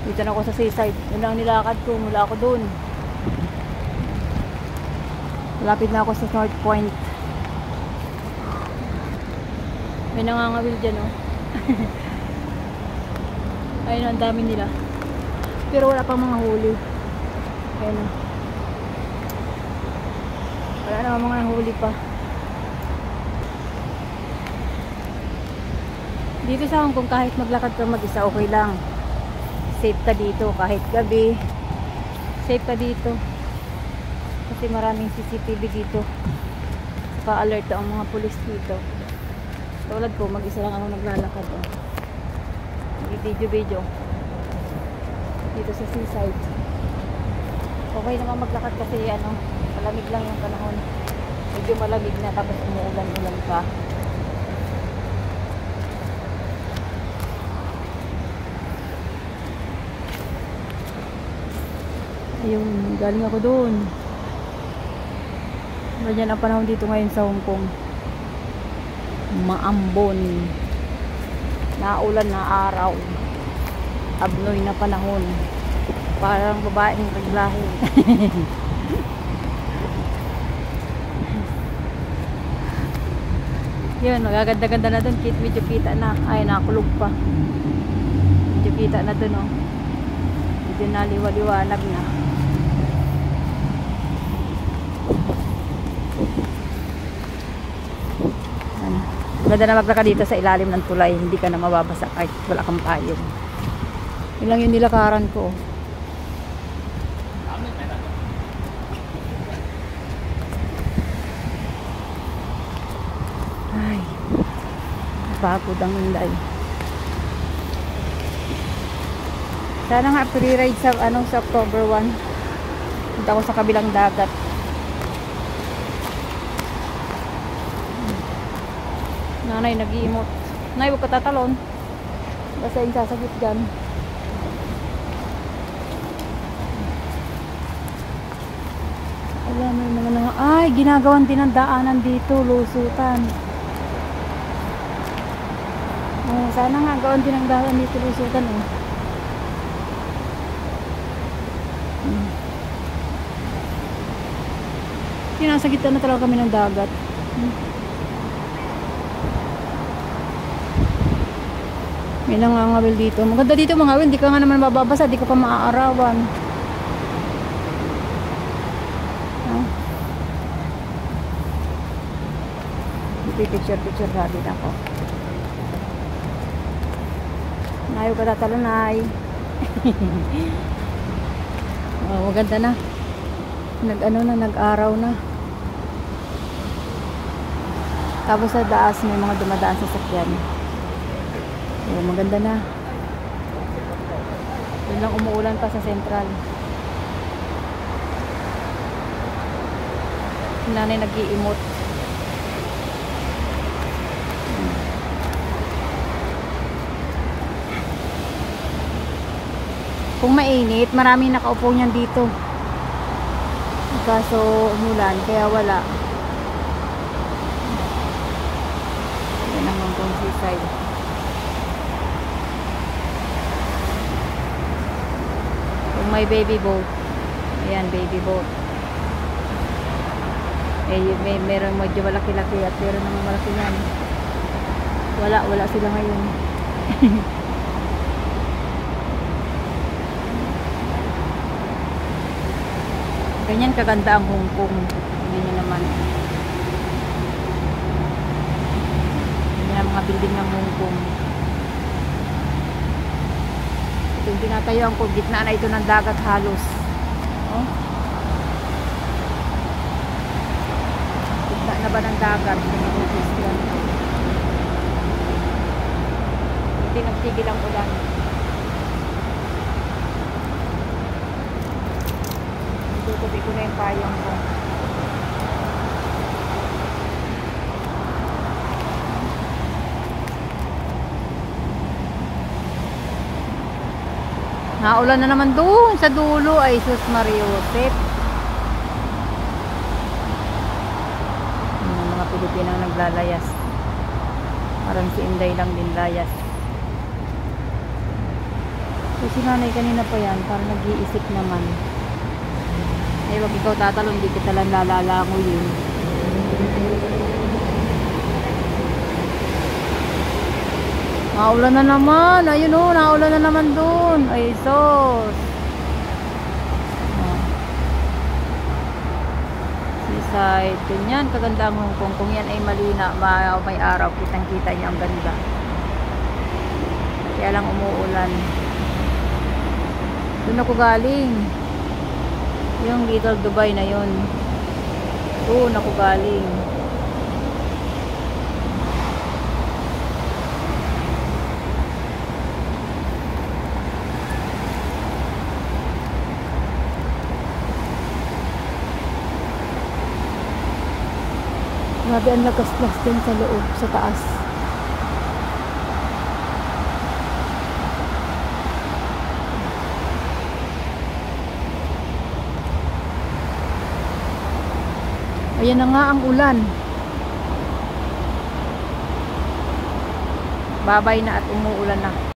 Dito na ako sa seaside. Yun lang nilakad ko. Mula ako doon. Lapit na ako sa North Point. May nangangawil dyan, oh. Ayun, ang dami nila. Pero wala pang mga huli. Ayun, oh. Wala naman mga huli pa. Dito sa Hong Kong, kahit maglakad ka mag-isa, okay lang. Safe ka dito. Kahit gabi, safe ka dito. Kasi maraming CCTV dito. Pa-alert ang mga pulis dito. Tulad ko, mag-isa lang ako naglalakad. Oh. Video-video. Dito sa seaside. Okay naman maglakad kasi ano, malamig lang yung panahon. Medyo malamig na tapos umuulan-ulan pa. Ayun, galing ako doon. Ganyan ang panahon dito ngayon sa Hong Kong. Maambon. Naulan na araw. Abnoy na panahon. Parang babaeng reglahe. Yun, magaganda-ganda na dun. Medyo kita na. Ay, nakulog pa. Medyo kita na dun, oh. Medyo naliwa-liwanag na. Maganda na maglakad dito sa ilalim ng tulay. Hindi ka na mababasa kahit wala kang payong. Yun lang yung nilakaran ko. Ay, pagod ang Inday. Sana nga free ride sa, sa October 1. Punta ko sa kabilang dagat. Nanay nag-iimot. Nay, huwag ka tatalon. Basta yung sasagit dyan. Alam, may mga nang... Ay, ginagawan din ang daanan dito. Lusutan. Oh, sana nga gawan din ang daanan dito. Lusutan, eh. Sinasagitan na talaga kami ng dagat. May nangangawil dito. Maganda dito mga awil. Di ka nga naman mababasa. Di ka pa maaarawan. Picture natin ako. Ayaw ka tatalunay. Oh, maganda na. Nag-araw na. Tapos sa daas may mga dumadaan sa sakyan. So, maganda na. Yun lang, umuulan pa sa Central. Nanay nag-iimot. Kung mainit, maraming nakaupo niyan dito. Kaso umulan, kaya wala. Yan ang Hong Kong seaside. Kung may baby boat, ayan, baby boat. Eh, meron medyo malaki-laki at meron naman malaki yan. Wala sila ngayon. Ganyan kaganda ang Hong Kong. Tingnan nyo naman. Ganyan ang mga building ng Hong Kong. Ito yung tinatayuan ko. Gitna na ito ng dagat halos. Oh. Gitna na ba ng dagat? Hindi nagtigil ang ulan. Tutubi ko na yung payong ko. Naulan na naman doon sa dulo. Ay, sus Mariosep. Mga Pilipinang naglalayas. Parang si Inday lang din layas. So, si nanay kanina pa yan, para nag-iisip naman. Eh, wag ikaw tatalon, hindi kita lang lalalangoyin. Naulan na naman. Ayun o, naulan na naman dun. Ay, sos. Seaside. Ganyan, kaganda ang Hong Kong. Kung yan ay malina, may araw, kitang-kita niya ang ganda. Kaya lang umuulan. Doon ako galing. Yung Little Dubai na yun. Doon ako galing. Grabe ang lagas-las din sa loob, sa taas. Ayan na nga ang ulan. Babay na at umuulan na.